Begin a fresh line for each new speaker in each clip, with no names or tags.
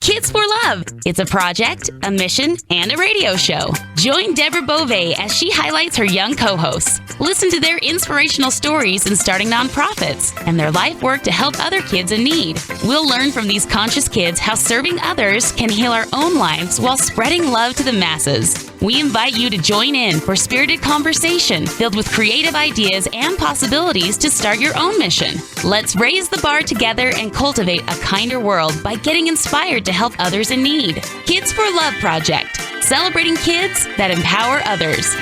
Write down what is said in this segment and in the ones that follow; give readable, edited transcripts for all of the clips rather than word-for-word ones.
Kids for Love. It's a project, a mission, and a radio show. Join Deborah Beauvais as she highlights her young co-hosts. Listen to their inspirational stories in starting nonprofits and their life work to help other kids in need. We'll learn from these conscious kids how serving others can heal our own lives while spreading love to the masses. We invite you to join in for spirited conversation filled with creative ideas and possibilities to start your own mission. Let's raise the bar together and cultivate a kinder world by getting inspired to help others in need. Kids for Love Project, celebrating kids that empower others.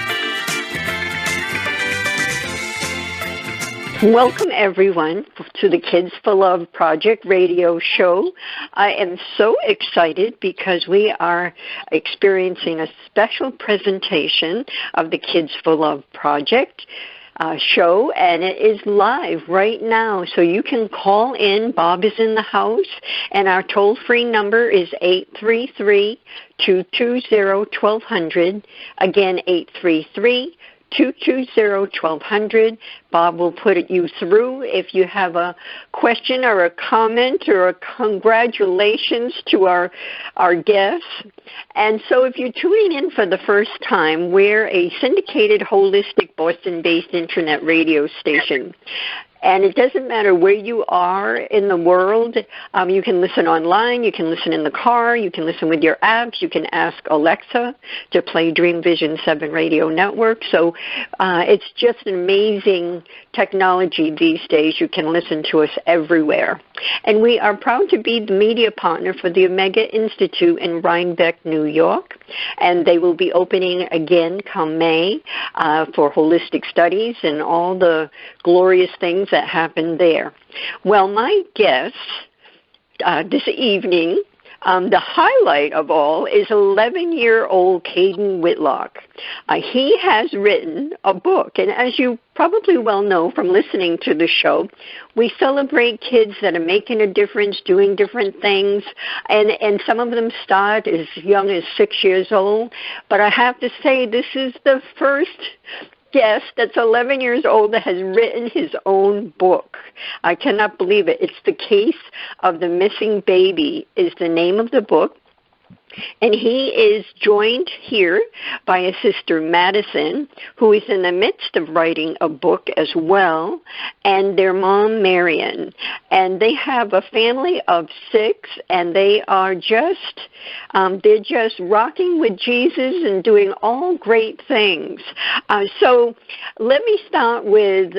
Welcome, everyone, to the Kids for Love Project radio show. I am so excited because we are experiencing a special presentation of the Kids for Love Project show, and it is live right now. So you can call in. Bob is in the house, and our toll-free number is 833-220-1200. Again, 833-220-1200. Bob will put you through if you have a question or a comment or a congratulations to our guests. And so if you're tuning in for the first time, we're a syndicated, holistic, Boston-based internet radio station. And it doesn't matter where you are in the world. You can listen online. You can listen in the car. You can listen with your apps. You can ask Alexa to play Dream Vision 7 Radio Network. So it's just an amazing technology these days. You can listen to us everywhere. And we are proud to be the media partner for the Omega Institute in Rhinebeck, New York. And they will be opening again come May for holistic studies and all the glorious things that happened there. Well, my guest this evening, the highlight of all is 11-year-old Caden Whitlock. He has written a book, and as you probably well know from listening to the show, we celebrate kids that are making a difference, doing different things, and some of them start as young as 6 years old. But I have to say, this is the first guest that's 11 years old that has written his own book. I cannot believe it. It's The Case of the Missing Baby is the name of the book. And he is joined here by a sister, Madison, who is in the midst of writing a book as well, and their mom, Marian. And they have a family of 6, and they are they're just rocking with Jesus and doing all great things. So let me start with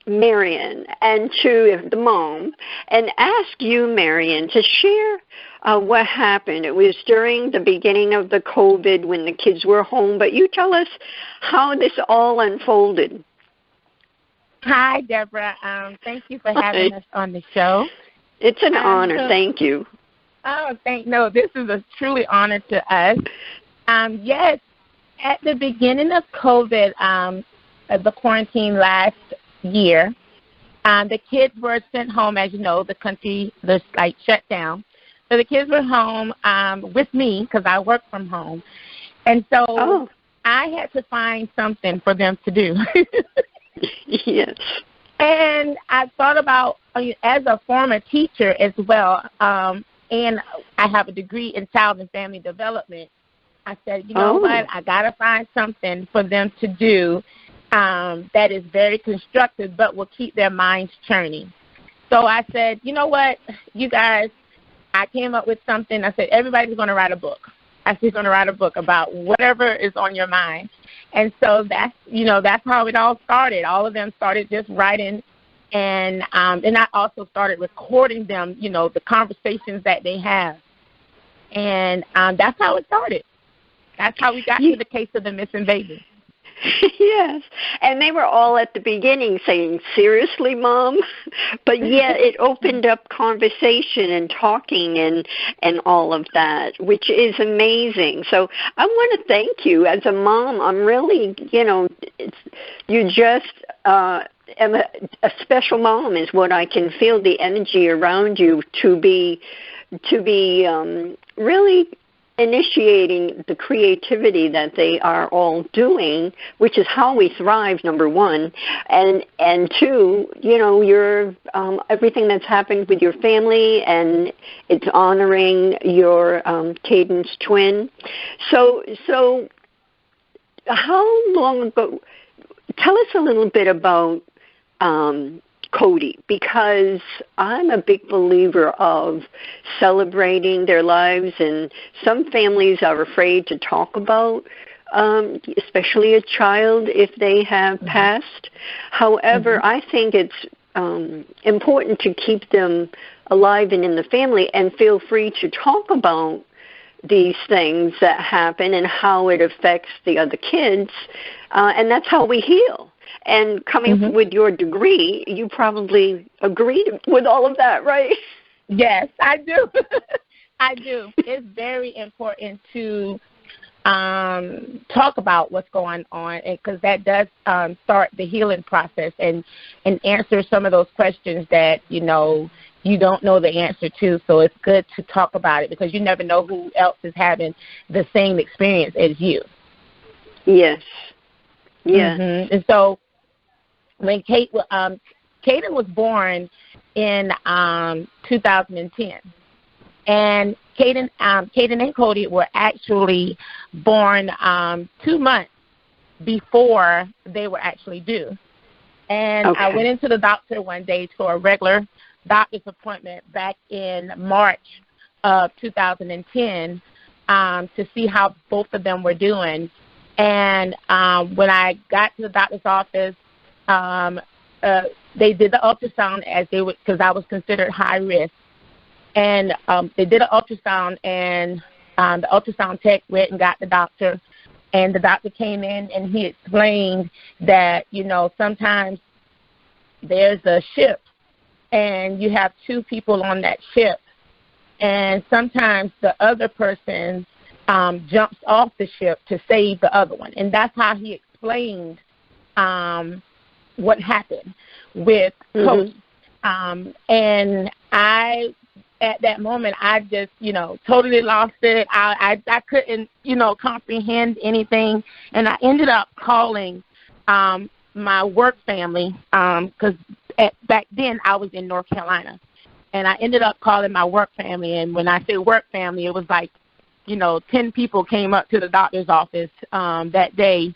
Marian and to the mom and ask you, Marian, to share what happened. It was during the beginning of the COVID when the kids were home, but you tell us how this all unfolded.
Hi, Deborah. Thank you for having us on the show.
It's an honor. Thank you.
This is a truly honor to us. Yes, at the beginning of COVID, the quarantine last year, the kids were sent home. As you know, the country, shut down. So the kids were home with me because I work from home. And so I had to find something for them to do.
Yes.
And I thought about, as a former teacher as well, and I have a degree in child and family development, I said, you know what, I got to find something for them to do that is very constructive but will keep their minds churning. So I said, you know what, you guys, I came up with something. I said, everybody's going to write a book. She's going to write a book about whatever is on your mind. And so that's how it all started. All of them started just writing, and I also started recording them, the conversations that they have. And that's how it started. That's how we got to the case of the missing baby.
Yes, and they were all at the beginning saying, seriously, Mom? But yeah, it opened up conversation and talking and all of that, which is amazing. So I want to thank you. As a mom, I'm really, you just am a special mom is what I can feel, the energy around you to be really initiating the creativity that they are all doing, which is how we thrive, number one, and two, your everything that's happened with your family, and it's honoring your Caden's twin. So how long ago? Tell us a little bit about Cody, because I'm a big believer of celebrating their lives, and some families are afraid to talk about, especially a child if they have passed. However, I think it's important to keep them alive and in the family, and feel free to talk about these things that happen and how it affects the other kids, and that's how we heal. And coming with your degree, you probably agreed with all of that, right?
Yes, I do. I do. It's very important to talk about what's going on, because that does start the healing process and answer some of those questions that, you don't know the answer to. So it's good to talk about it, because you never know who else is having the same experience as you.
Yes. Yeah.
And so when Caden was born in 2010, and Caden and Cody were actually born 2 months before they were actually due. And I went into the doctor one day for a regular doctor's appointment back in March of 2010 to see how both of them were doing. And when I got to the doctor's office, they did the ultrasound because I was considered high risk. And they did an ultrasound, and the ultrasound tech went and got the doctor. And the doctor came in, and he explained that, sometimes there's a ship, and you have two people on that ship. And sometimes the other person jumps off the ship to save the other one. And that's how he explained what happened with Cody. And at that moment, I just, totally lost it. I couldn't, comprehend anything. And I ended up calling my work family, because back then I was in North Carolina. And I ended up calling my work family. And when I say work family, it was like, 10 people came up to the doctor's office that day.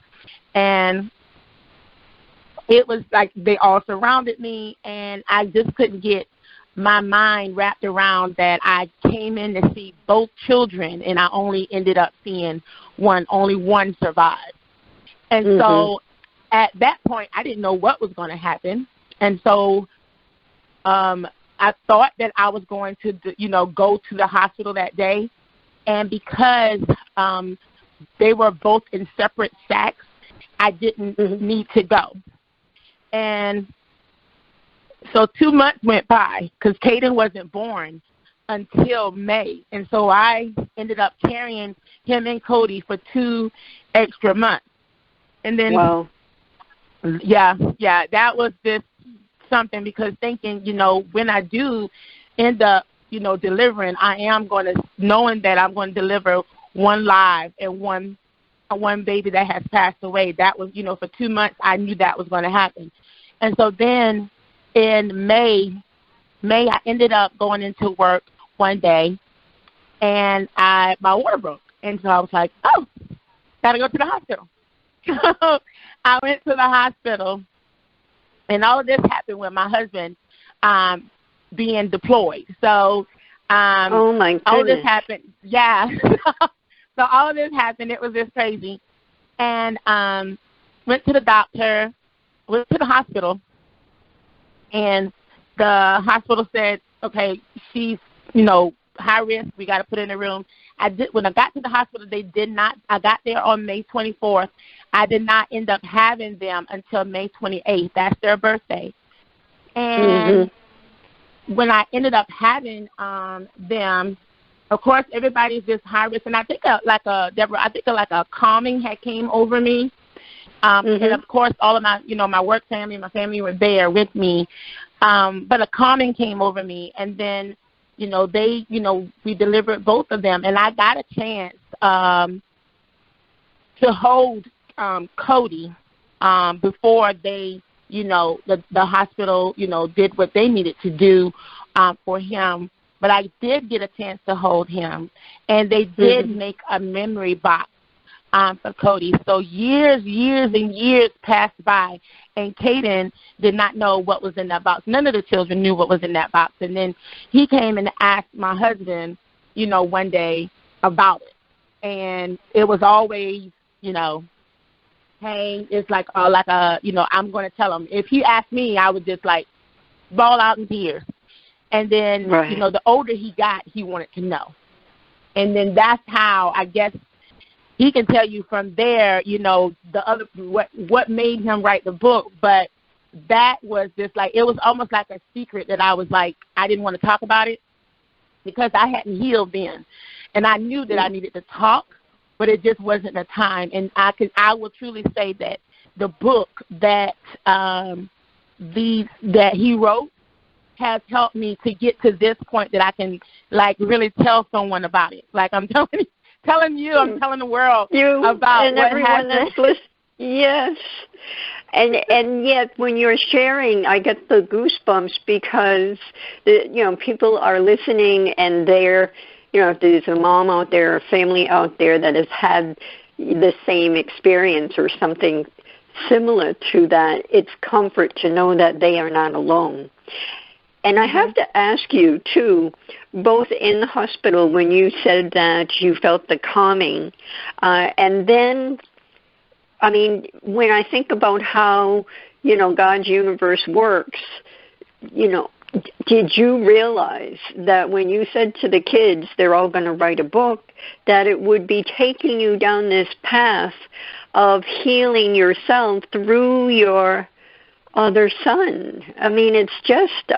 And it was like they all surrounded me, and I just couldn't get my mind wrapped around that I came in to see both children, and I only ended up seeing one. Only one survived. And so at that point, I didn't know what was going to happen. And so I thought that I was going to, go to the hospital that day. And because they were both in separate sacks, I didn't need to go. And so 2 months went by, because Caden wasn't born until May. And so I ended up carrying him and Cody for 2 extra months. And then, that was just something, because thinking, when I do end up, delivering, I am knowing that I'm going to deliver one live and one baby that has passed away. That was, for 2 months, I knew that was going to happen. And so then in May, I ended up going into work one day, and my water broke. And so I was like, got to go to the hospital. So I went to the hospital, and all of this happened with my husband being deployed. So
oh my goodness.
All this happened. Yeah. So all of this happened. It was just crazy. And went to the doctor, went to the hospital, and the hospital said, okay, she's, high risk. We got to put her in a room. When I got to the hospital, I got there on May 24th. I did not end up having them until May 28th. That's their birthday. And when I ended up having them, of course, everybody's just high risk. And I think Deborah, like a calming had came over me. And of course, all of my, my work family, my family were there with me. But a calming came over me. And then we delivered both of them, and I got a chance to hold Cody before they, the hospital, did what they needed to do for him. But I did get a chance to hold him, and they did make a memory box for Cody. So years and years passed by, and Caden did not know what was in that box. None of the children knew what was in that box. And then he came and asked my husband, one day about it. And it was always, hey, it's like I'm going to tell him. If he asked me, I would just bawl out in tears. And then, the older he got, he wanted to know. And then that's how, I guess, he can tell you from there, the other, what made him write the book. But that was just it was almost like a secret that I was I didn't want to talk about it because I hadn't healed then. And I knew that I needed to talk, but it just wasn't the time. And I will truly say that the book that that he wrote has helped me to get to this point that I can really tell someone about it. I'm telling you, I'm telling the world about
and
what
everyone that's listening. Yes. And yet when you're sharing, I get the goosebumps because people are listening, and they're, if there's a mom out there, a family out there that has had the same experience or something similar to that, it's comfort to know that they are not alone. And I have to ask you, too, both in the hospital when you said that you felt the calming, and then, when I think about how, God's universe works, did you realize that when you said to the kids they're all going to write a book, that it would be taking you down this path of healing yourself through your other son? It's just,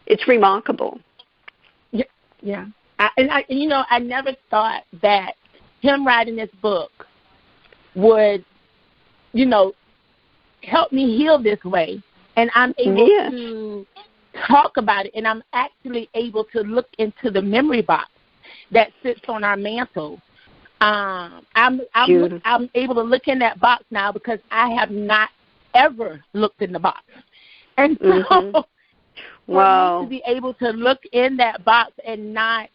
it's remarkable.
Yeah. I never thought that him writing this book would, help me heal this way. And I'm able to talk about it, and I'm actually able to look into the memory box that sits on our mantle. I'm able to look in that box now because I have not ever looked in the box. And so for me to be able to look in that box and not,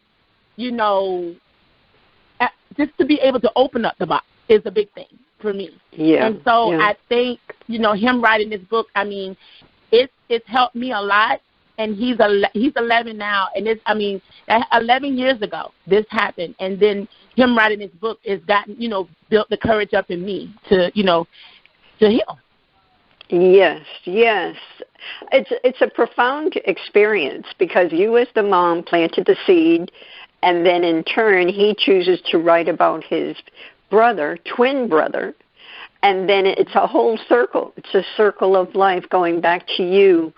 just to be able to open up the box is a big thing for me. Yeah. And so I think, him writing this book, it's helped me a lot. And he's 11 now, and 11 years ago this happened, and then him writing this book has gotten, built the courage up in me to heal.
Yes. It's a profound experience because you as the mom planted the seed, and then in turn he chooses to write about his brother, twin brother, and then it's a whole circle. It's a circle of life going back to you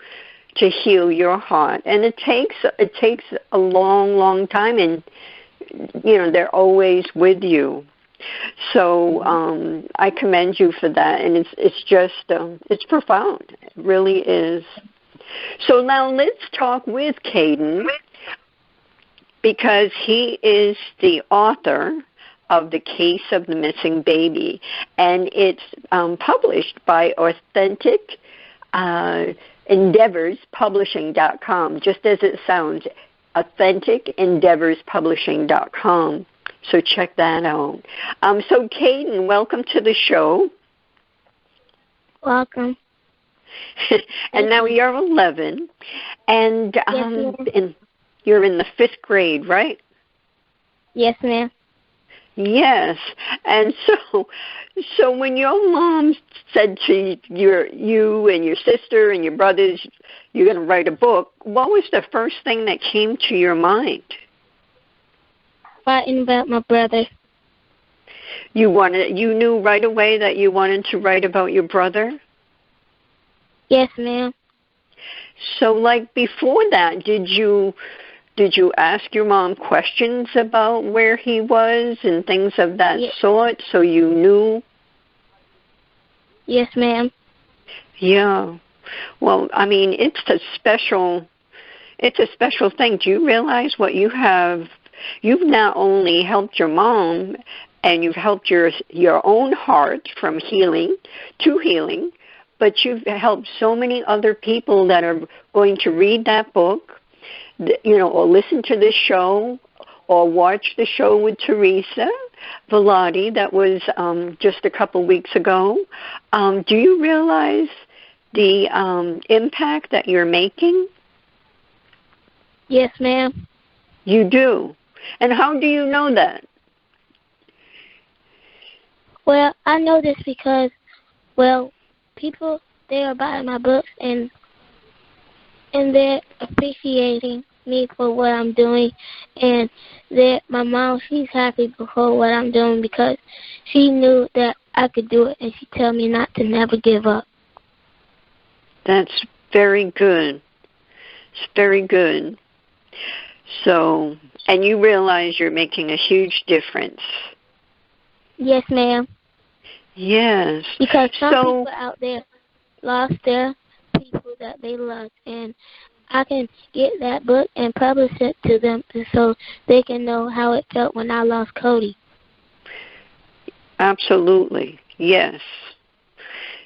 to heal your heart. And it takes a long, long time, and they're always with you. So I commend you for that, and it's just it's profound. It really is. So now let's talk with Caden, because he is the author of The Case of the Missing Baby, and it's published by Authentic EndeavorsPublishing.com, just as it sounds, AuthenticEndeavorsPublishing.com. So check that out. So, Caden, welcome to the show.
Welcome.
And now you're 11, and you're in the 5th grade, right?
Yes, ma'am.
Yes. And so when your mom said to you and your sister and your brothers, you're going to write a book, what was the first thing that came to your mind?
Writing about my brother.
You knew right away that you wanted to write about your brother?
Yes, ma'am.
So, before that, did you ask your mom questions about where he was and things of that sort, so you knew?
Yes, ma'am.
Yeah. Well, it's a special It's a special thing. Do you realize what you have? You've not only helped your mom, and you've helped your own heart from healing to healing, but you've helped so many other people that are going to read that book, or listen to this show, or watch the show with Teresa Velati that was just a couple weeks ago. Do you realize the impact that you're making?
Yes, ma'am.
You do. And how do you know that?
Well, I know this because, people, they are buying my books and they're appreciating me for what I'm doing, and that my mom, she's happy for what I'm doing because she knew that I could do it, and she told me not to never give up.
That's very good. It's very good. So, and you realize you're making a huge difference.
Yes, ma'am.
Yes.
Because some people out there lost their people that they loved, and I can get that book and publish it to them so they can know how it felt when I lost Cody.
Absolutely. Yes.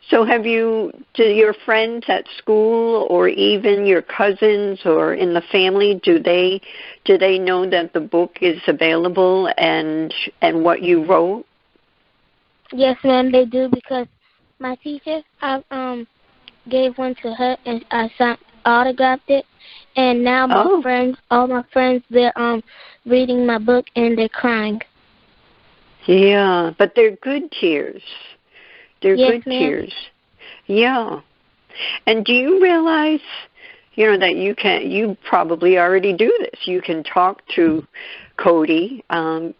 So have you, to your friends at school or even your cousins or in the family, do they know that the book is available and what you wrote?
Yes, ma'am, they do, because my teacher, I gave one to her and I autographed it, and now all my friends, they're reading my book and they're crying.
Yeah, but they're good tears. They're good tears. Yeah. And do you realize, that you probably already do this. You can talk to Cody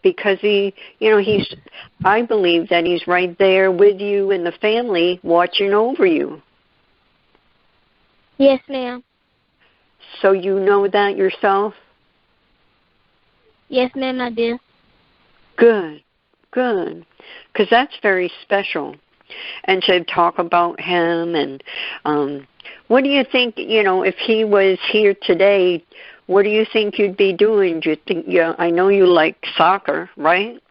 because I believe that he's right there with you and the family watching over you.
Yes, ma'am.
So you know that yourself?
Yes, ma'am, I do.
Good. Because that's very special. And to talk about him and what do you think, if he was here today, what do you think you'd be doing? Do you think, I know you like soccer, right?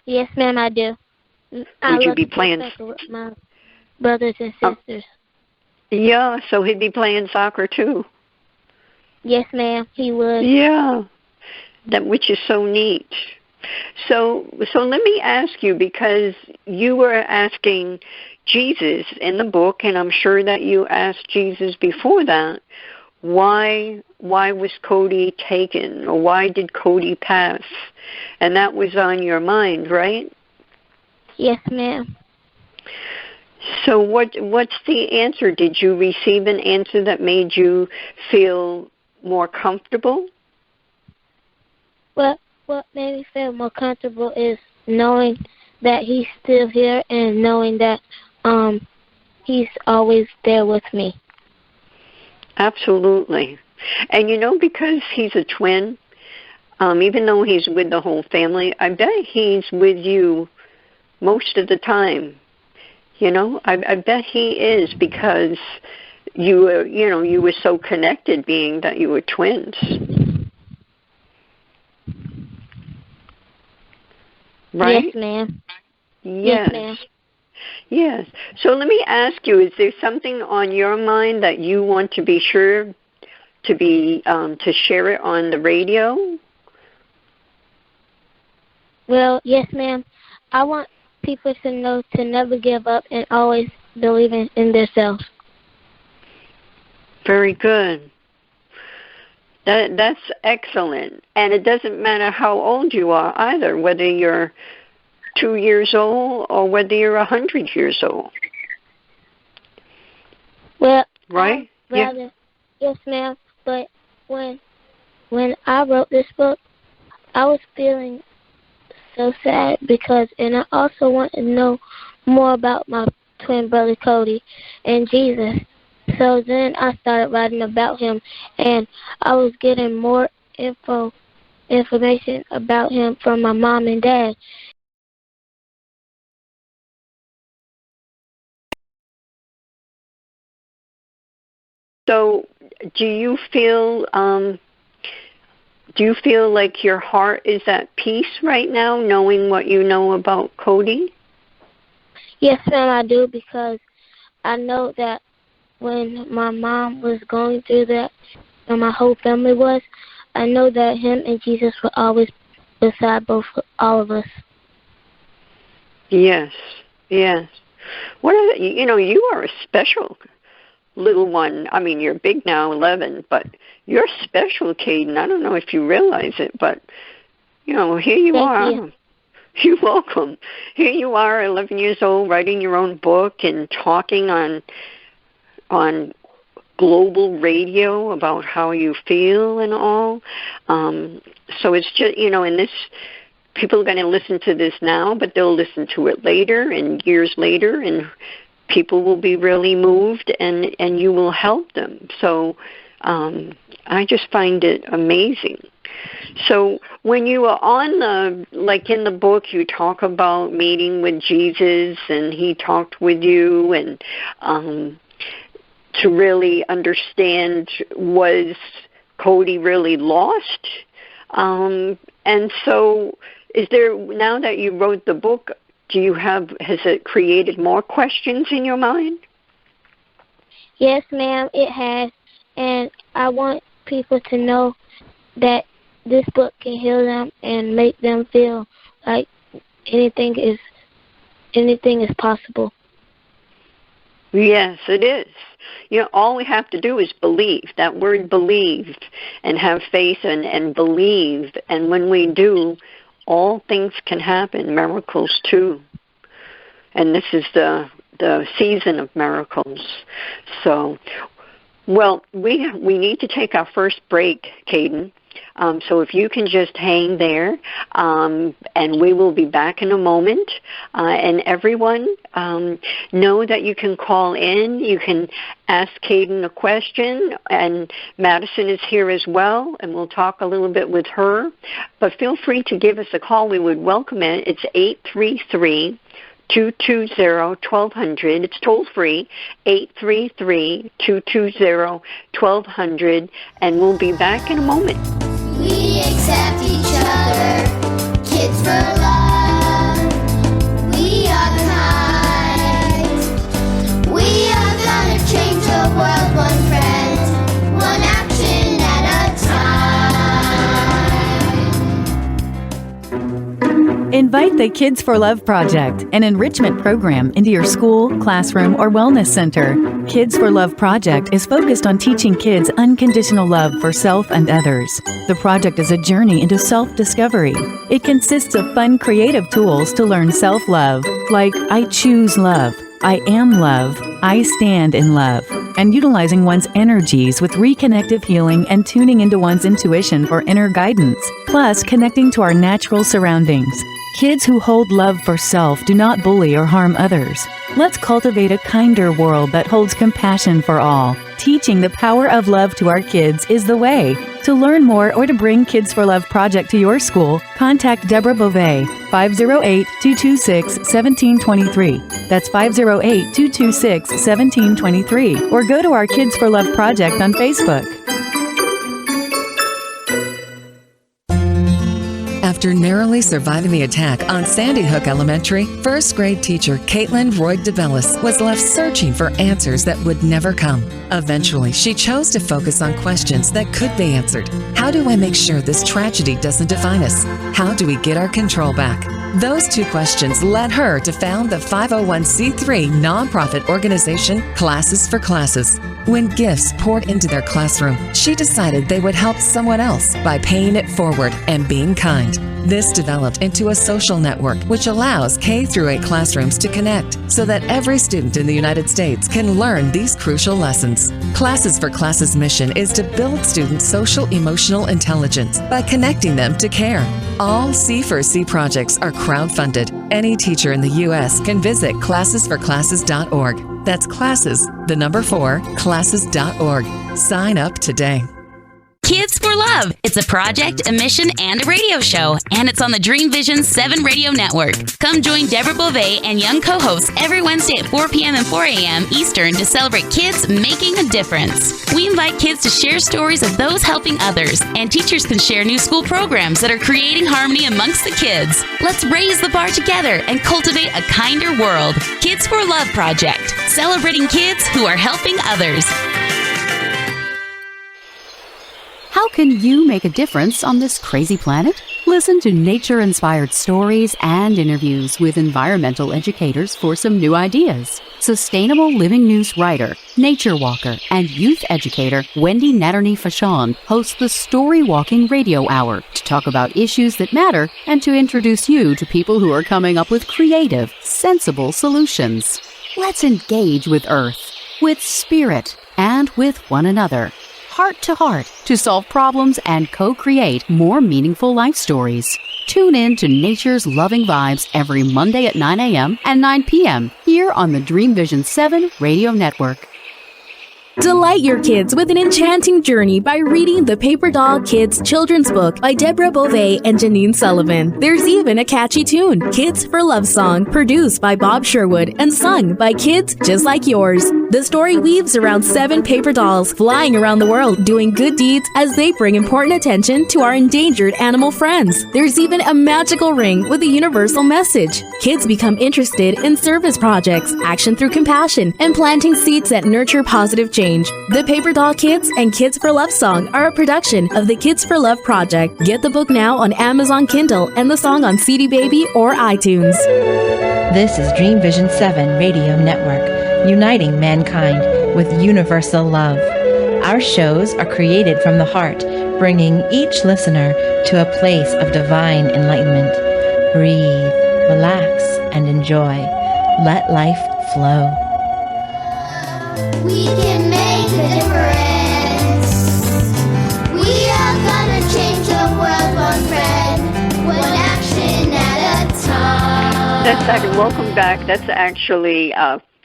Yes, ma'am, I do.
Would you be playing
soccer with my brothers and sisters?
Yeah, so he'd be playing soccer too.
Yes, ma'am, he would.
Yeah, which is so neat. So let me ask you, because you were asking Jesus in the book, and I'm sure that you asked Jesus before that, why was Cody taken, or why did Cody pass? And that was on your mind, right?
Yes, ma'am.
So what's the answer? Did you receive an answer that made you feel more comfortable?
Well, what made me feel more comfortable is knowing that he's still here and knowing that he's always there with me.
Absolutely. And because he's a twin, even though he's with the whole family, I bet he's with you most of the time. I bet he is, because you were so connected, being that you were twins. Right?
Yes, ma'am.
Yes,
ma'am.
Yes. So let me ask you, is there something on your mind that you want to be sure to share it on the radio?
Well, yes, ma'am. I want people to know to never give up and always believe in themselves.
Very good. That's excellent. And it doesn't matter how old you are either, whether you're 2 years old or whether you're 100 years old.
Well,
right?
Yes, ma'am. But when I wrote this book, I was feeling so sad and I also wanted to know more about my twin brother Cody and Jesus. So then I started writing about him, and I was getting more information about him from my mom and dad.
So do you feel like your heart is at peace right now, knowing what you know about Cody?
Yes, ma'am, I do, because I know that when my mom was going through that, and my whole family was, I know that him and Jesus were always beside all of us.
Yes, yes. You are a special little one. I mean, you're big now, 11, but you're special, Caden. I don't know if you realize it, but, here you are.
Thank you.
You're welcome. Here you are, 11 years old, writing your own book and talking on global radio about how you feel and all. So it's just, and this, people are going to listen to this now, but they'll listen to it later and years later, and people will be really moved, and you will help them. So I just find it amazing. So when you are in the book, you talk about meeting with Jesus, and he talked with you, and to really understand, was Cody really lost? And so is there, now that you wrote the book, has it created more questions in your mind?
Yes, ma'am, it has. And I want people to know that this book can heal them and make them feel like anything is possible.
Yes, it is. All we have to do is believe. That word believe, and have faith and believe. And when we do, all things can happen, miracles too. And this is the season of miracles. So, well, we need to take our first break, Caden. So if you can just hang there, and we will be back in a moment. And everyone, know that you can call in. You can ask Caden a question, and Madison is here as well, and we'll talk a little bit with her. But feel free to give us a call. We would welcome it. It's 833-220-1200. It's toll free, 833-220-1200, and we'll be back in a moment.
We accept each other, kids for love. We are kind. We are gonna change the world, one friend, one action at a time.
Invite the Kids for Love Project, an enrichment program, into your school, classroom, or wellness center. Kids for Love Project is focused on teaching kids unconditional love for self and others. The project is a journey into self-discovery. It consists of fun, creative tools to learn self-love, like I choose love, I am love, I stand in love, and utilizing one's energies with reconnective healing and tuning into one's intuition for inner guidance, plus connecting to our natural surroundings. Kids who hold love for self do not bully or harm others. Let's cultivate a kinder world that holds compassion for all. Teaching the power of love to our kids is the way. To learn more or to bring Kids for Love Project to your school, contact Deborah Beauvais, 508-226-1723. That's 508-226-1723. Or go to our Kids for Love Project on Facebook.
After narrowly surviving the attack on Sandy Hook Elementary, first grade teacher Caitlin Royd DeBellis was left searching for answers that would never come. Eventually, she chose to focus on questions that could be answered. How do I make sure this tragedy doesn't define us? How do we get our control back? Those two questions led her to found the 501c3 nonprofit organization Classes for Classes. When gifts poured into their classroom, she decided they would help someone else by paying it forward and being kind. This developed into a social network which allows K-8 classrooms to connect so that every student in the United States can learn these crucial lessons. Classes for Classes' mission is to build students' social-emotional intelligence by connecting them to care. All C4C projects are crowdfunded. Any teacher in the U.S. can visit classesforclasses.org. That's classes, the number 4, classes.org. Sign up today.
Kids for Love. It's a project, a mission, and a radio show, and it's on the Dream Vision 7 radio network. Come join Deborah Beauvais and young co-hosts every Wednesday at 4 p.m. and 4 a.m. Eastern to celebrate kids making a difference. We invite kids to share stories of those helping others, and teachers can share new school programs that are creating harmony amongst the kids. Let's raise the bar together and cultivate a kinder world. Kids for Love Project, celebrating kids who are helping others.
How can you make a difference on this crazy planet? Listen to nature-inspired stories and interviews with environmental educators for some new ideas. Sustainable Living News writer, nature walker, and youth educator Wendy Natterney-Fashon hosts the Story Walking Radio Hour to talk about issues that matter and to introduce you to people who are coming up with creative, sensible solutions. Let's engage with Earth, with Spirit, and with one another, heart to heart, to solve problems and co-create more meaningful life stories. Tune in to Nature's Loving Vibes every Monday at 9 a.m. and 9 p.m. here on the Dream Vision 7 radio network.
Delight your kids with an enchanting journey by reading the Paper Doll Kids children's book by Deborah Beauvais and Janine Sullivan. There's even a catchy tune, Kids for Love Song, produced by Bob Sherwood and sung by kids just like yours. The story weaves around 7 paper dolls flying around the world doing good deeds as they bring important attention to our endangered animal friends. There's even a magical ring with a universal message. Kids become interested in service projects, action through compassion, and planting seeds that nurture positive change. The Paper Doll Kids and Kids for Love Song are a production of the Kids for Love Project. Get the book now on Amazon Kindle and the song on CD Baby or iTunes.
This is Dream Vision 7 Radio Network, uniting mankind with universal love. Our shows are created from the heart, bringing each listener to a place of divine enlightenment. Breathe, relax, and enjoy. Let life flow.
We can make a difference. We are gonna change the world one friend, one action at a time.
Welcome back. That's actually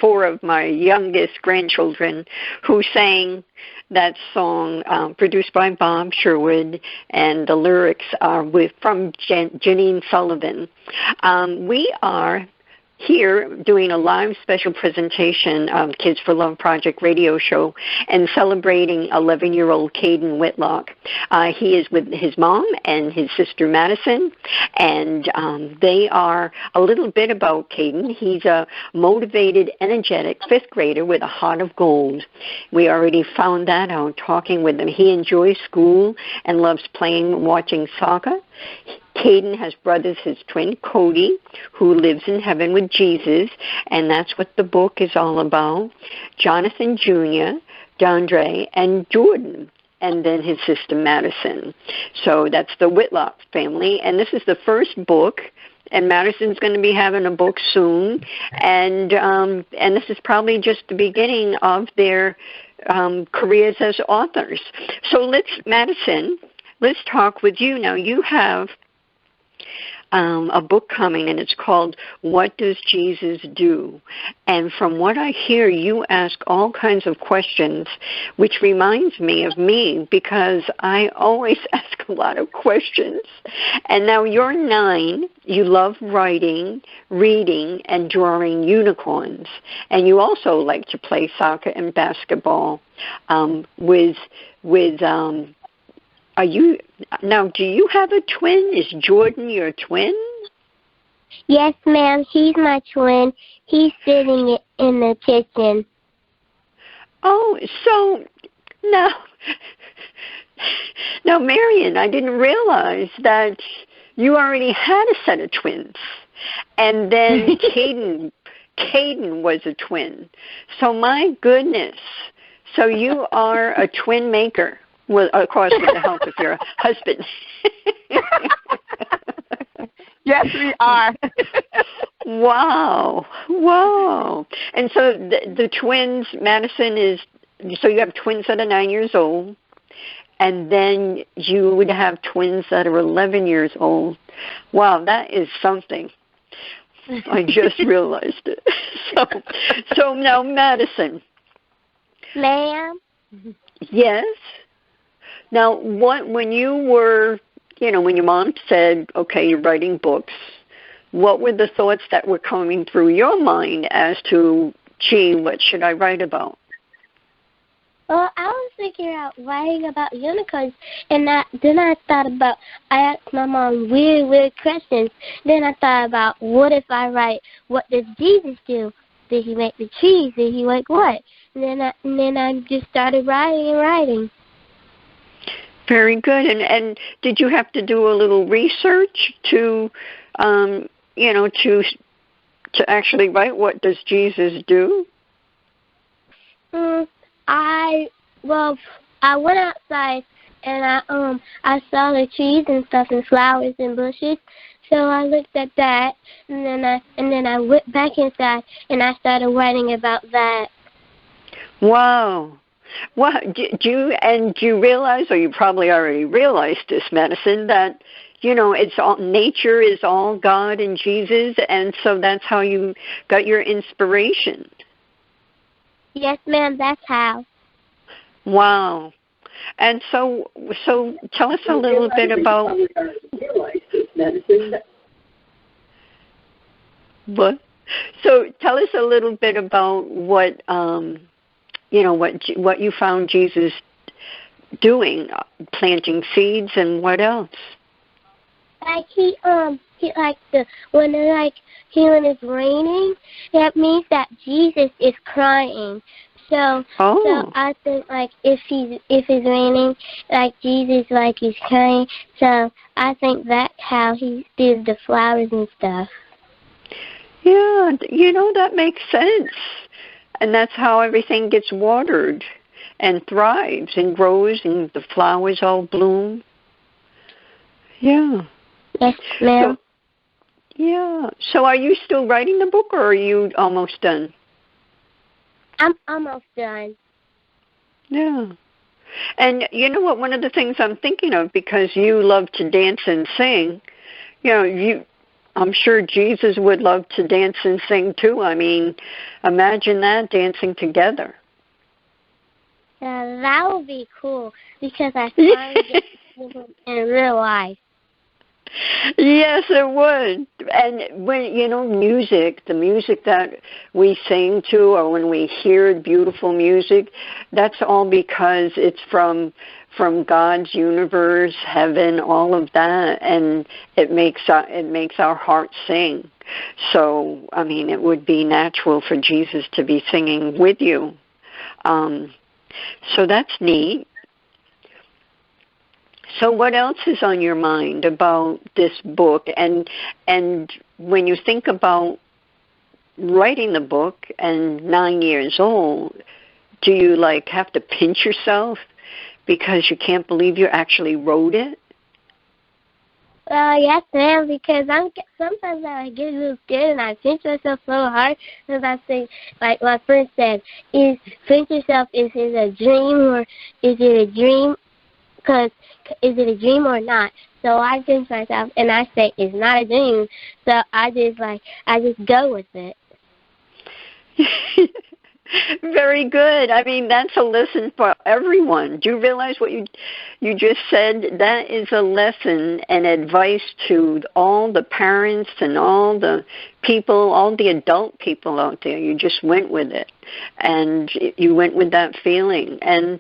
4 of my youngest grandchildren who sang that song, produced by Bob Sherwood, and the lyrics are from Janine Sullivan. We are here doing a live special presentation of Kids for Love Project radio show and celebrating 11-year-old Caden Whitlock. He is with his mom and his sister Madison, and they are a little bit about Caden. He's a motivated, energetic 5th grader with a heart of gold. We already found that out talking with him. He enjoys school and loves playing and watching soccer. Caden has brothers, his twin, Cody, who lives in heaven with Jesus, and that's what the book is all about. Jonathan Jr., Dondre, and Jordan, and then his sister Madison. So that's the Whitlock family, and this is the first book, and Madison's going to be having a book soon, and this is probably just the beginning of their careers as authors. So Madison, let's talk with you. Now, you have a book coming, and it's called What Does Jesus Do? And from what I hear, you ask all kinds of questions, which reminds me of me, because I always ask a lot of questions. And now you're 9, you love writing, reading, and drawing unicorns. And you also like to play soccer and basketball do you have a twin? Is Jordan your twin?
Yes, ma'am. He's my twin. He's sitting in the kitchen.
Oh, so now, Marian, I didn't realize that you already had a set of twins, and then Caden was a twin. So my goodness, so you are a twin maker. Well, of course, with the help of your husband.
Yes, we are.
Wow. And so the twins, Madison so you have twins that are 9 years old, and then you would have twins that are 11 years old. Wow, that is something. I just realized it. So now, Madison.
Ma'am?
Yes? Now, when you were, when your mom said, okay, you're writing books, what were the thoughts that were coming through your mind as to, gee, what should I write about?
Well, I was thinking about writing about unicorns, and then I thought about, I asked my mom weird questions. Then I thought about, what if I write, what does Jesus do? Did he make the trees? Did he make what? And then I just started writing.
Very good. And did you have to do a little research to, to actually write, what does Jesus do?
I went outside and I saw the trees and stuff and flowers and bushes. So I looked at that, and then I went back inside and I started writing about that.
Wow. Well, do you realize, or you probably already realized this, Madison, that it's all, nature is all God and Jesus, and so that's how you got your inspiration.
Yes, ma'am, that's how.
Wow. And so tell us a little bit about what? So tell us a little bit about what what you found Jesus doing, planting seeds, and what else?
Like when it's raining, that means that Jesus is crying. So I think if it's raining, Jesus is crying. So I think that's how he did the flowers and stuff.
Yeah, that makes sense. And that's how everything gets watered and thrives and grows and the flowers all bloom. Yeah.
Yes, ma'am.
So are you still writing the book, or are you almost done?
I'm almost done.
Yeah. And you know what? One of the things I'm thinking of, because you love to dance and sing, I'm sure Jesus would love to dance and sing too. I mean, imagine that, dancing together.
That would be cool, because I finally get to see him in real life.
Yes, it would. And when the music that we sing to, or when we hear beautiful music, that's all because it's from God's universe, heaven, all of that, and it makes our hearts sing. So, I mean, it would be natural for Jesus to be singing with you. So that's neat. So what else is on your mind about this book? And when you think about writing the book and 9 years old, do you have to pinch yourself because you can't believe you actually wrote it?
Yes, ma'am, because sometimes I get a little scared and I pinch myself so hard because I think, like my friend said, pinch yourself, is it a dream or is it a dream? Because is it a dream or not? So I pinch myself and I say it's not a dream. So I just go with it.
Very good. I mean, that's a lesson for everyone. Do you realize what you just said? That is a lesson and advice to all the parents and all the people, all the adult people out there. You just went with it, and you went with that feeling. And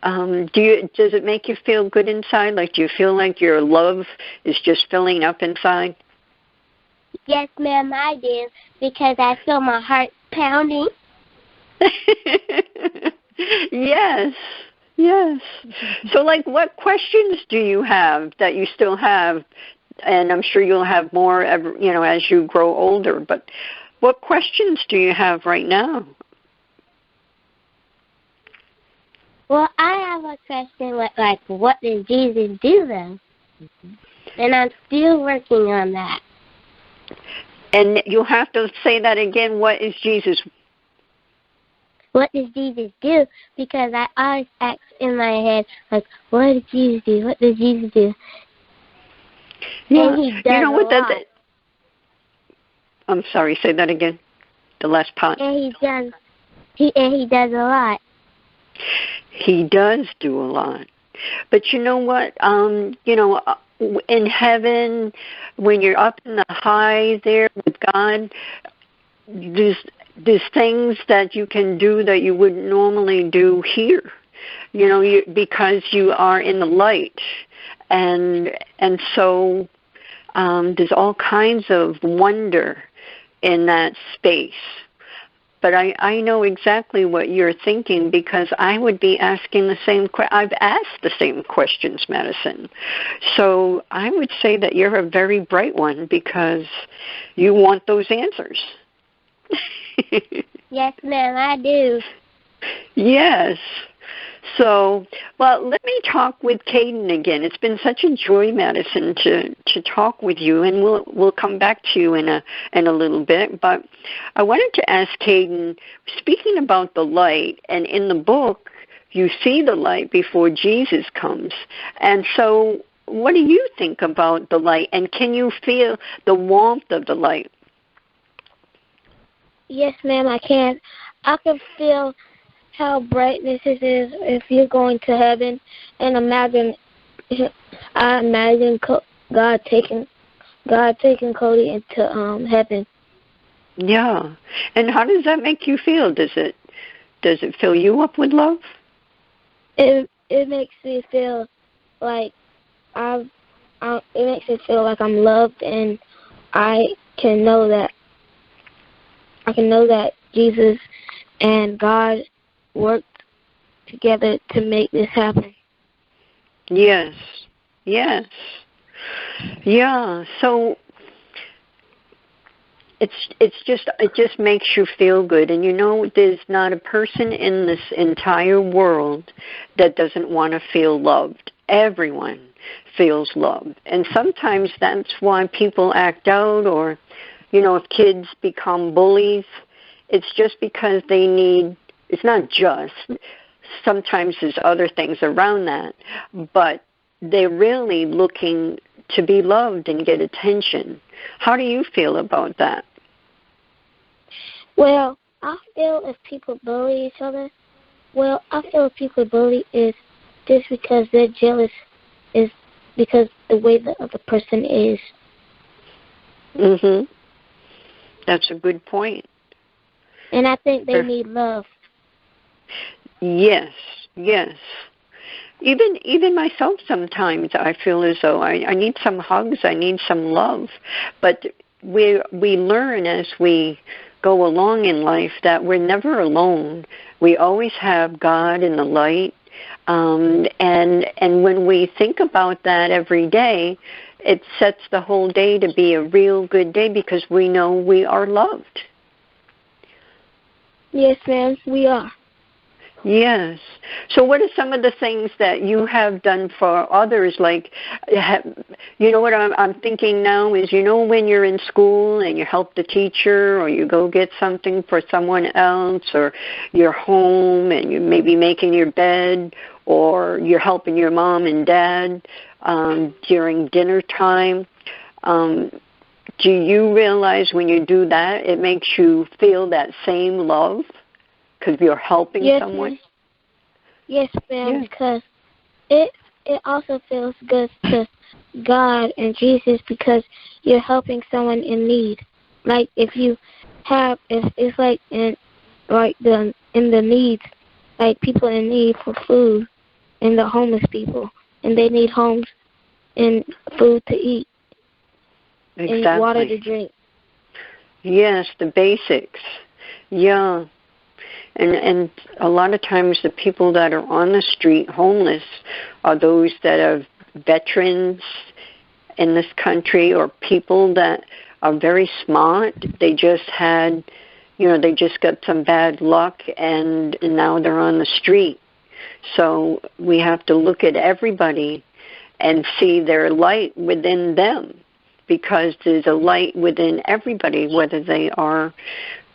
does it make you feel good inside? Do you feel like your love is just filling up inside?
Yes, ma'am, I do, because I feel my heart pounding.
Yes. So, what questions do you have that you still have? And I'm sure you'll have more, as you grow older. But what questions do you have right now?
Well, I have a question what does Jesus do then? And I'm still working on that.
And you'll have to say that again. What is Jesus?
What does Jesus do? Because I always ask in my head, what does Jesus do? What does Jesus do?
Yeah.
And he does a lot.
I'm sorry, say that again. The last part.
And he does a lot.
He does do a lot. But you know what? In heaven, when you're up in the high there with God, there's things that you can do that you wouldn't normally do here. Because you are in the light, and so there's all kinds of wonder in that space. But I know exactly what you're thinking, because I would be asking the same I've asked the same questions, Madison. So I would say that you're a very bright one, because you want those answers.
Yes, ma'am, I do.
Yes. So, well, let me talk with Caden again. It's been such a joy, Madison, to talk with you, and we'll come back to you in a little bit. But I wanted to ask Caden, speaking about the light, and in the book, you see the light before Jesus comes. And so, what do you think about the light, and can you feel the warmth of the light?
Yes, ma'am, I can. I can feel how brightness is if you're going to heaven, and I imagine God taking Cody into heaven.
Yeah, and how does that make you feel? Does it fill you up with love?
It makes me feel like it makes me feel like I'm loved, and I can know that Jesus and God worked together to make this happen.
Yes. Yeah. So it just makes you feel good, and there's not a person in this entire world that doesn't want to feel loved. Everyone feels loved, and sometimes that's why people act out, or if kids become bullies, it's just because they need. It's not just. Sometimes there's other things around that, but they're really looking to be loved and get attention. How do you feel about that?
Well, I feel if people bully each other, is just because they're jealous, is because the way the other person is.
Mhm. That's a good point.
And I think they need love.
Yes. Even myself, sometimes I feel as though I need some hugs, I need some love. But we learn as we go along in life that we're never alone. We always have God in the light. And when we think about that every day, it sets the whole day to be a real good day, because we know we are loved.
Yes, ma'am, we are.
Yes. So what are some of the things that you have done for others? Like, what I'm thinking now is, when you're in school and you help the teacher, or you go get something for someone else, or you're home and you're maybe making your bed, or you're helping your mom and dad during dinner time. Do you realize when you do that, it makes you feel that same love? Because you're helping someone?
Yes, ma'am, because it also feels good to God and Jesus, because you're helping someone in need. Like if you have, it's like in the needs, like people in need for food, and the homeless people, and they need homes and food to eat.
Exactly.
And water to drink.
Yes, the basics. Yeah. And a lot of times the people that are on the street homeless are those that are veterans in this country, or people that are very smart. They just had, they just got some bad luck, and now they're on the street. So we have to look at everybody and see their light within them, because there's a light within everybody, whether they are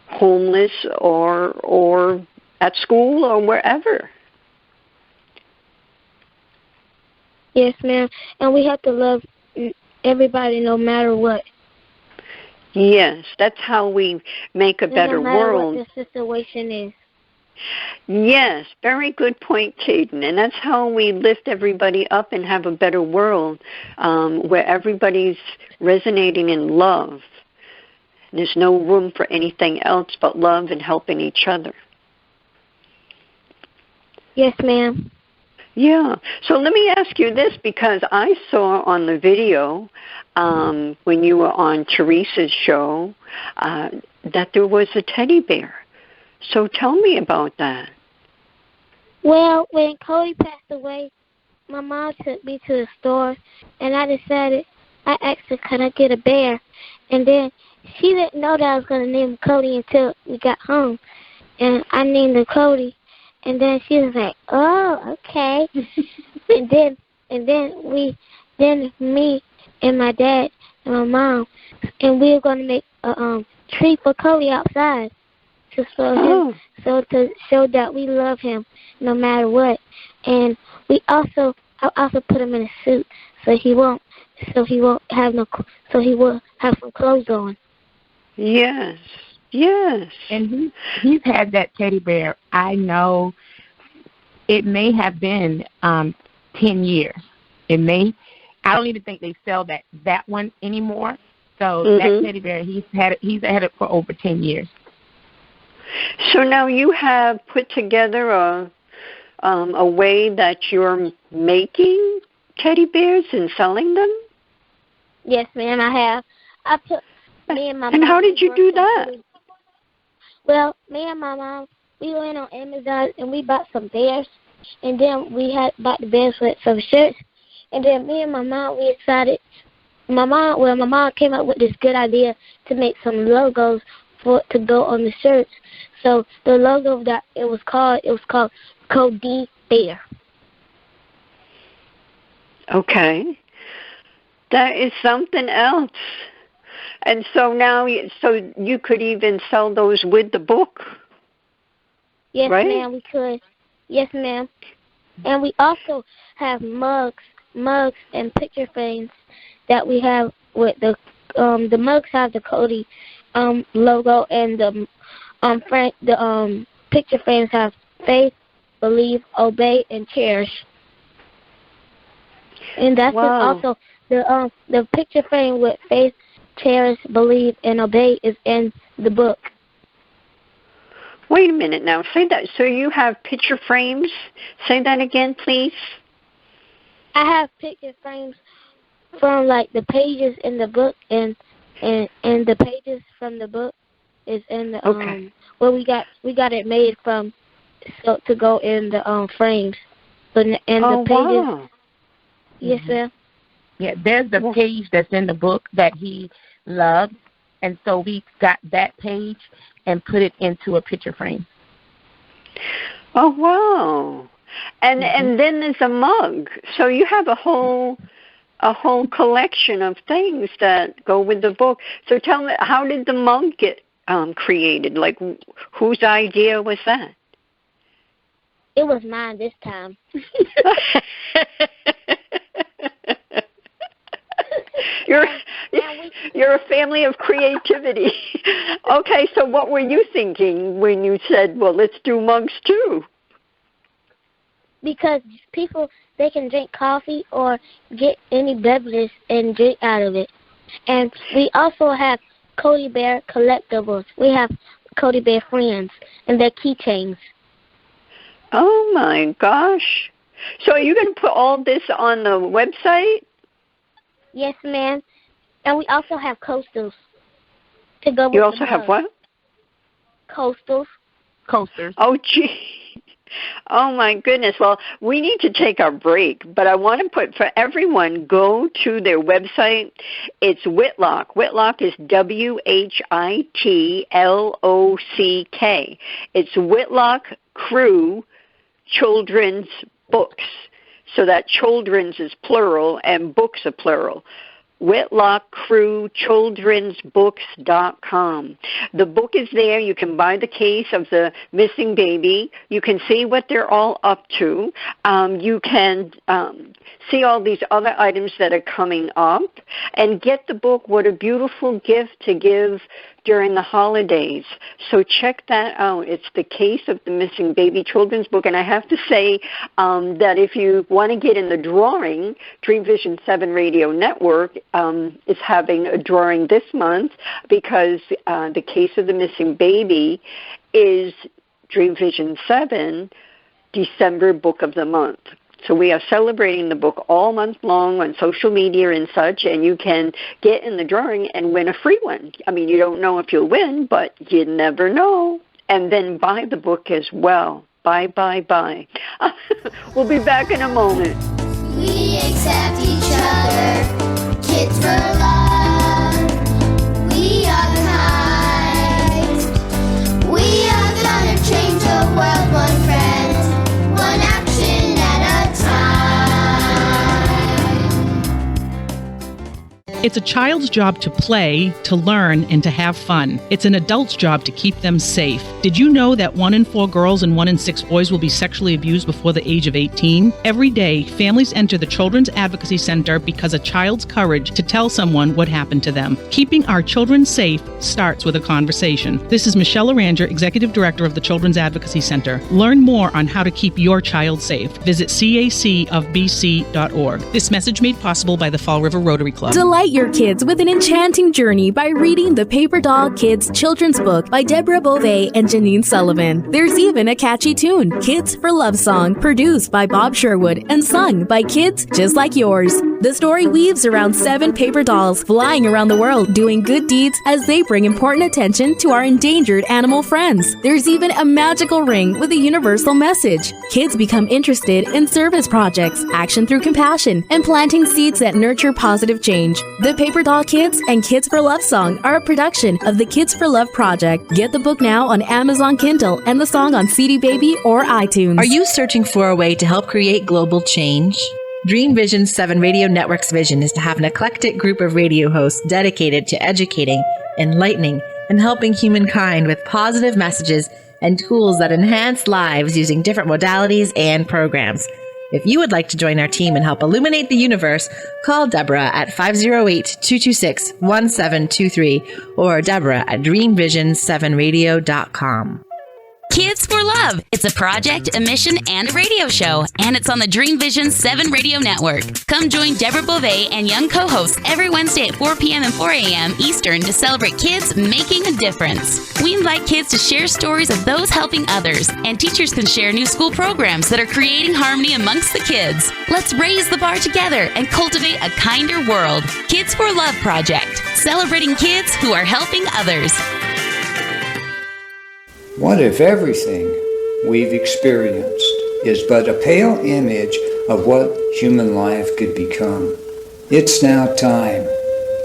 homeless or at school or wherever.
Yes, ma'am. And we have to love everybody no matter what.
Yes, that's how we make a better
no matter
world.
What the situation is.
Yes, very good point, Caden. And that's how we lift everybody up and have a better world where everybody's resonating in love. There's no room for anything else but love and helping each other.
Yes, ma'am.
Yeah. So let me ask you this, because I saw on the video when you were on Teresa's show that there was a teddy bear. So tell me about that.
Well, when Cody passed away, my mom took me to the store, and I asked her, could I get a bear? And then she didn't know that I was going to name him Cody until we got home. And I named him Cody. And then she was like, oh, okay. and then me and my dad and my mom, and we were going to make a tree for Cody outside to to show that we love him no matter what. And I also put him in a suit so he will have some clothes on.
Yes. Yes.
And he's had that teddy bear, I know, it may have been 10 years. I don't even think they sell that one anymore. So that teddy bear, he's had it for over 10 years.
So now you have put together a way that you're making teddy bears and selling them?
Yes, ma'am, I have. I put me and my mom.
And how did you do that?
Well, me and my mom, we went on Amazon and we bought some bears, and then we had bought the bears with some shirts, and then me and my mom, we decided, my mom came up with this good idea to make some logos to go on the shirts. So the logo that it was called Cody Bear.
Okay. That is something else. And so now, you could even sell those with the book.
Yes,
right?
ma'am, we could. Yes, ma'am. And we also have mugs and picture frames that we have with the mugs have the Cody logo, and the picture frames have faith, believe, obey, and cherish. And that's also the picture frame with faith, cherish, believe, and obey is in the book.
Wait a minute now. Say that. So you have picture frames. Say that again, please.
I have picture frames from like the pages in the book, and the pages from the book is in the where we got it made from, so to go in the frames. So the pages.
Wow.
Yes, ma'am.
Yeah, there's the page that's in the book that he loved, and so we got that page and put it into a picture frame.
Oh, wow. And then there's a mug. So you have a whole collection of things that go with the book. So tell me, how did the mug get created? Like, whose idea was that?
It was mine this time.
You're a family of creativity. Okay, so what were you thinking when you said, well, let's do mugs too?
Because people, they can drink coffee or get any beverage and drink out of it. And we also have Cody Bear collectibles. We have Cody Bear friends and their keychains.
Oh, my gosh. So are you going to put all this on the website?
Yes, ma'am. And we also have coasters to go with
You also have what?
Coasters.
Coasters.
Oh, gee. Oh, my goodness. Well, we need to take our break, but I want to put, for everyone, go to their website. It's Whitlock. Whitlock is WHITLOCK. It's Whitlock Crew Children's Books. So that children's is plural and books are plural. WhitlockCrewChildren'sBooks.com. The book is there. You can buy the case of the missing baby. You can see what they're all up to. You can see all these other items that are coming up and get the book. What a beautiful gift to give during the holidays. So check that out. It's The Case of the Missing Baby children's book. And I have to say that if you want to get in the drawing, Dream Vision 7 Radio Network is having a drawing this month because The Case of the Missing Baby is Dream Vision 7 December Book of the Month. So we are celebrating the book all month long on social media and such, and you can get in the drawing and win a free one. I mean, you don't know if you'll win, but you never know. And then buy the book as well. Buy. We'll be back in a moment.
We accept each other, kids for love. We are kind. We are gonna change the world, one friend, one action at a time.
It's a child's job to play, to learn, and to have fun. It's an adult's job to keep them safe. Did you know that 1 in 4 girls and 1 in 6 boys will be sexually abused before the age of 18? Every day, families enter the Children's Advocacy Center because a child's courage to tell someone what happened to them. Keeping our children safe starts with a conversation. This is Michelle Aranger, Executive Director of the Children's Advocacy Center. Learn more on how to keep your child safe. Visit cacofbc.org. This message made possible by the Fall River Rotary Club.
Delight your kids with an enchanting journey by reading the Paper Doll Kids children's book by Deborah Beauvais and Janine Sullivan. There's even a catchy tune, Kids for Love Song, produced by Bob Sherwood and sung by kids just like yours. The story weaves around 7 paper dolls flying around the world doing good deeds as they bring important attention to our endangered animal friends. There's even a magical ring with a universal message. Kids become interested in service projects, action through compassion, and planting seeds that nurture positive change. The Paper Doll Kids and Kids for Love Song are a production of the Kids for Love Project. Get the book now on Amazon Kindle and the song on CD Baby or iTunes.
Are you searching for a way to help create global change? Dream Vision 7 Radio Network's vision is to have an eclectic group of radio hosts dedicated to educating, enlightening, and helping humankind with positive messages and tools that enhance lives using different modalities and programs. If you would like to join our team and help illuminate the universe, call Deborah at 508-226-1723 or Deborah at dreamvision7radio.com.
Kids for Love. It's a project, a mission, and a radio show, and it's on the Dream Vision 7 Radio Network. Come join Deborah Beauvais and young co-hosts every Wednesday at 4 p.m. and 4 a.m. Eastern to celebrate kids making a difference. We invite kids to share stories of those helping others, and teachers can share new school programs that are creating harmony amongst the kids. Let's raise the bar together and cultivate a kinder world. Kids for Love Project, celebrating kids who are helping others.
What if everything we've experienced is but a pale image of what human life could become? It's now time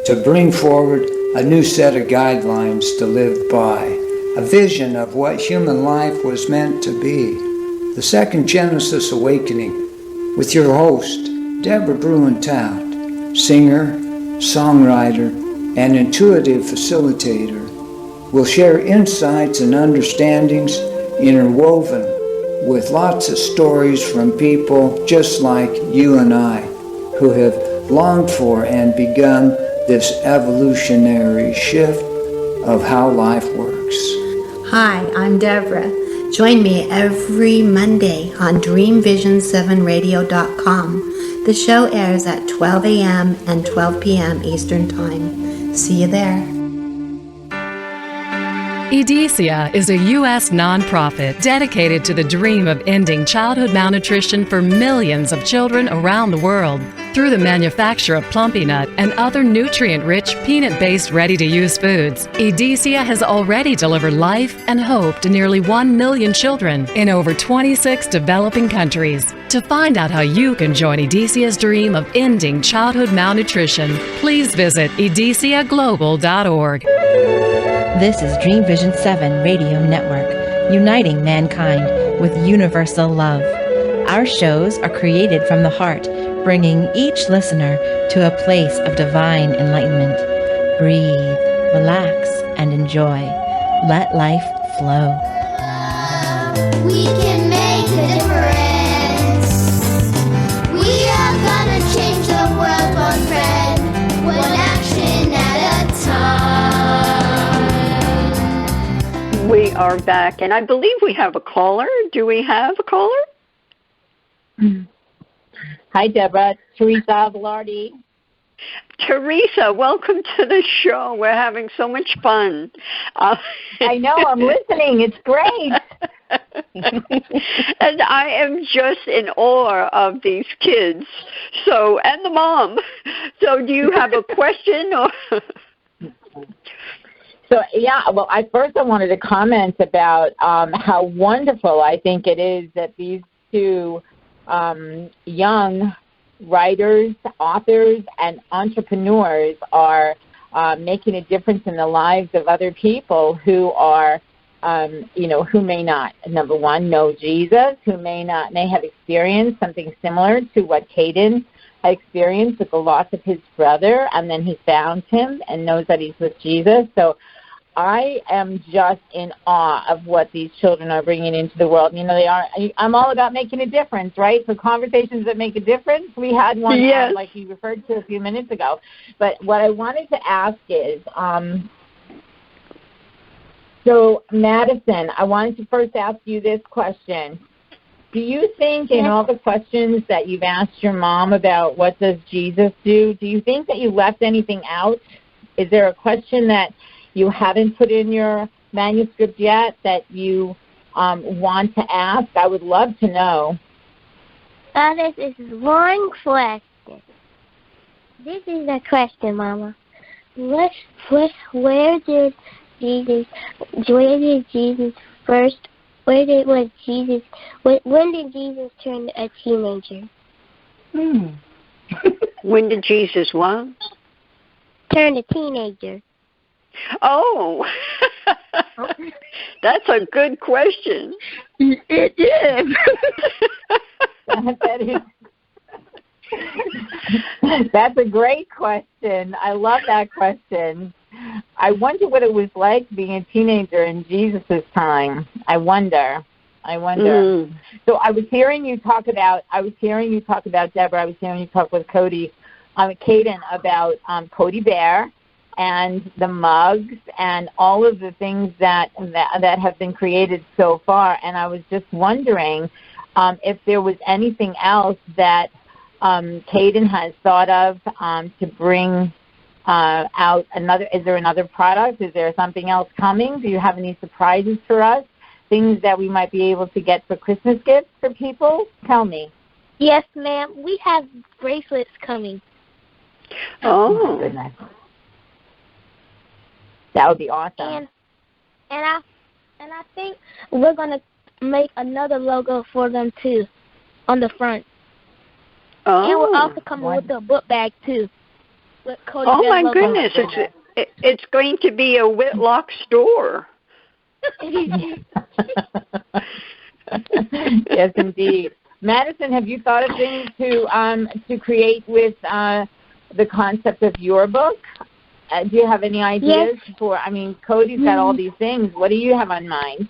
to bring forward a new set of guidelines to live by, a vision of what human life was meant to be. The Second Genesis Awakening with your host, Deborah Bruin-Tout, singer, songwriter, and intuitive facilitator, will share insights and understandings interwoven with lots of stories from people just like you and I who have longed for and begun this evolutionary shift of how life works.
Hi, I'm Deborah. Join me every Monday on DreamVision7Radio.com. The show airs at 12 a.m. and 12 p.m. Eastern Time. See you there.
EDESIA is a U.S. nonprofit dedicated to the dream of ending childhood malnutrition for millions of children around the world. Through the manufacture of Plumpy Nut and other nutrient-rich, peanut-based ready-to-use foods, EDESIA has already delivered life and hope to nearly 1 million children in over 26 developing countries. To find out how you can join EDESIA's dream of ending childhood malnutrition, please visit edesiaglobal.org.
This is Dream Vision 7 Radio Network, uniting mankind with universal love. Our shows are created from the heart, bringing each listener to a place of divine enlightenment. Breathe, relax, and enjoy. Let life flow.
We can make a difference. We are gonna change the world, one friend, one action at a time.
are back, and I believe we have a caller. Do we have a caller?
Hi, Deborah. Teresa Velarde.
Teresa, welcome to the show. We're having so much fun.
I know, I'm listening. It's great.
And I am just in awe of these kids. And the mom. So do you have a question? Or
So, yeah, well, I wanted to comment about how wonderful I think it is that these two young writers, authors, and entrepreneurs are making a difference in the lives of other people who are, who may not, number one, know Jesus, who may have experienced something similar to what Caden experienced with the loss of his brother, and then he found him and knows that he's with Jesus. So I am just in awe of what these children are bringing into the world. I'm all about making a difference, right? So conversations that make a difference. We had one,
yes,
like you referred to a few minutes ago. But what I wanted to ask is, so Madison, I wanted to first ask you this question. Do you think in all the questions that you've asked your mom about what does Jesus do you think that you left anything out? Is there a question that you haven't put in your manuscript yet that you want to ask? I would love to know.
This is one question. This is a question, Mama. Where did Jesus first? When did Jesus turn a teenager?
When did Jesus what?
Turn a teenager.
Oh, that's a good question.
It is.
That's a great question. I love that question. I wonder what it was like being a teenager in Jesus' time. I wonder. So I was hearing you talk about Deborah. I was hearing you talk with Cody, Caden, about Cody Bear and the mugs and all of the things that have been created so far. And I was just wondering if there was anything else that Caden has thought of to bring out another. Is there another product? Is there something else coming? Do you have any surprises for us? Things that we might be able to get for Christmas gifts for people? Tell me.
Yes, ma'am. We have bracelets coming.
Oh,
my goodness. That would be awesome.
And I think we're gonna make another logo for them too, on the front.
Oh,
and we'll also come with a book bag too.
Oh my goodness! It's going to be a Whitlock store.
Yes, indeed. Madison, have you thought of things to create with the concept of your book? Do you have any ideas for? I mean, Cody's got all these things. What do you have on mind?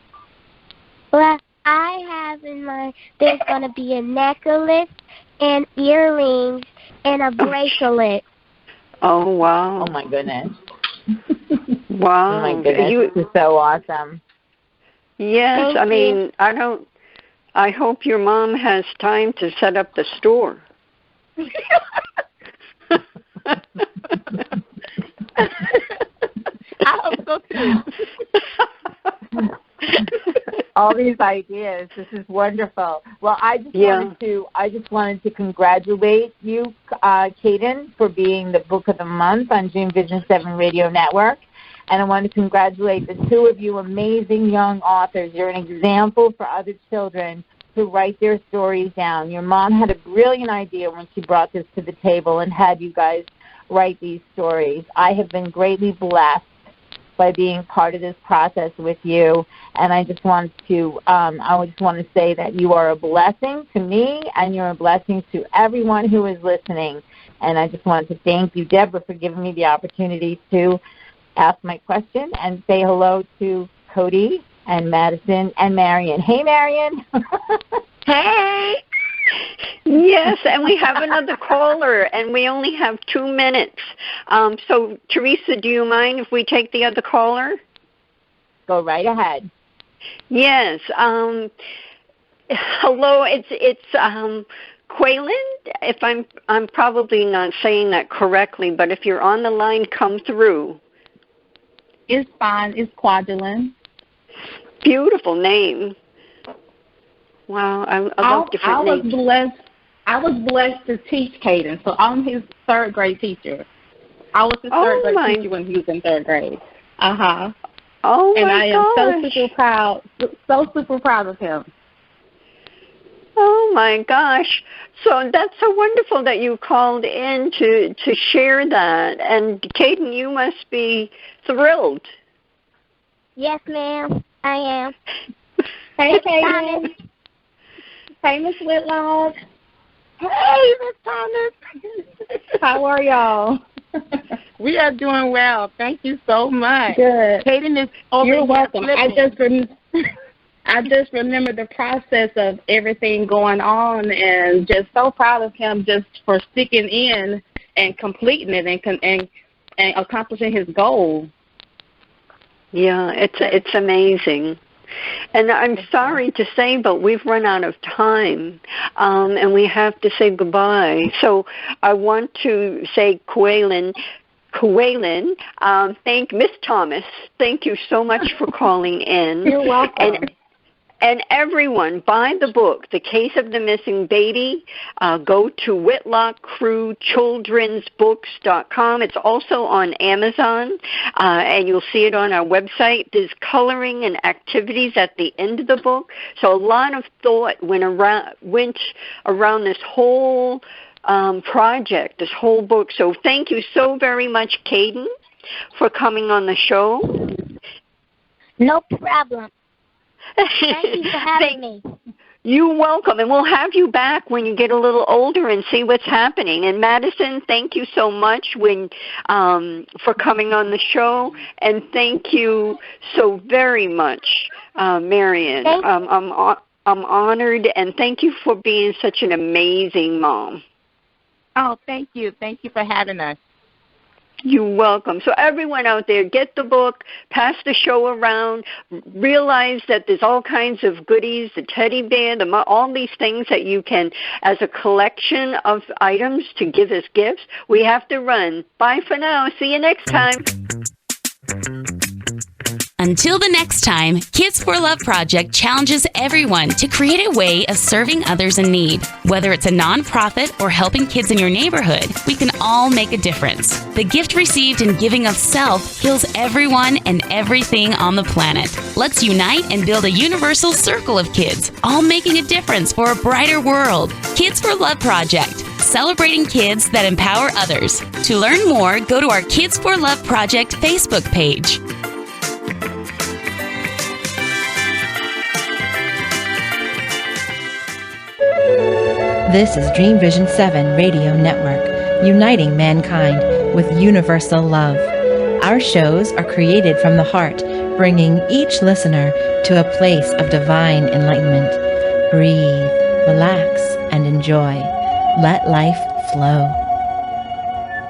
Well, I have in mind there's going to be a necklace and earrings and a bracelet.
Oh wow!
Oh my goodness!
Wow!
Oh my goodness! This is so awesome.
Yes, I mean, I hope your mom has time to set up the store.
I hope so too. All these ideas. This is wonderful. Well, I just wanted to congratulate you, Caden, for being the Book of the Month on Dream Vision 7 Radio Network. And I want to congratulate the two of you amazing young authors. You're an example for other children to write their stories down. Your mom had a brilliant idea when she brought this to the table and had you guys write these stories. I have been greatly blessed by being part of this process with you, and I just want to say that you are a blessing to me, and you're a blessing to everyone who is listening. And I just wanted to thank you, Deborah, for giving me the opportunity to ask my question and say hello to Cody and Madison and Marian. Hey, Marian.
Hey. Yes, and we have another caller, and we only have 2 minutes. So, Teresa, do you mind if we take the other caller?
Go right ahead.
Yes. Hello. It's Quaylen. If I'm probably not saying that correctly, but if you're on the line, come through.
It's fine. It's Quadrilyn.
Beautiful name. Wow, I love different names.
I was blessed to teach Caden, so I'm his third grade teacher. I was his third grade teacher when he was in third grade. Oh my
And
I am so super proud of him.
Oh my gosh! So that's so wonderful that you called in to share that. And Caden, you must be thrilled.
Yes, ma'am, I am.
Hey, Caden. Hey, Miss Whitlock. Hey, Miss Thomas. How are y'all? We are doing well. Thank you so much. Good. Caden is over. You're welcome. I just remember the process of everything going on, and just so proud of him just for sticking in and completing it and accomplishing his goal.
Yeah, it's amazing. And I'm sorry to say, but we've run out of time, and we have to say goodbye. So I want to say, Quaylen, thank Miss Thomas. Thank you so much for calling in.
You're welcome.
And everyone, buy the book, The Case of the Missing Baby. Go to WhitlockCrewChildren'sBooks.com. It's also on Amazon, and you'll see it on our website. There's coloring and activities at the end of the book. So a lot of thought went around this whole project, this whole book. So thank you so very much, Caden, for coming on the show.
No problem. Thank you for having me.
You're welcome, and we'll have you back when you get a little older and see what's happening. And Madison, thank you so much for coming on the show, and thank you so very much, Marian. I'm honored, and thank you for being such an amazing mom.
Oh, thank you. Thank you for having us.
You're welcome. So everyone out there, get the book, pass the show around, realize that there's all kinds of goodies, the teddy bear, all these things that you can, as a collection of items to give as gifts. We have to run. Bye for now. See you next time.
Until the next time, Kids for Love Project challenges everyone to create a way of serving others in need. Whether it's a nonprofit or helping kids in your neighborhood, we can all make a difference. The gift received in giving of self heals everyone and everything on the planet. Let's unite and build a universal circle of kids, all making a difference for a brighter world. Kids for Love Project, celebrating kids that empower others. To learn more, go to our Kids for Love Project Facebook page.
This is Dream Vision 7 Radio Network, uniting mankind with universal love. Our shows are created from the heart, bringing each listener to a place of divine enlightenment. Breathe, relax, and enjoy. Let life flow.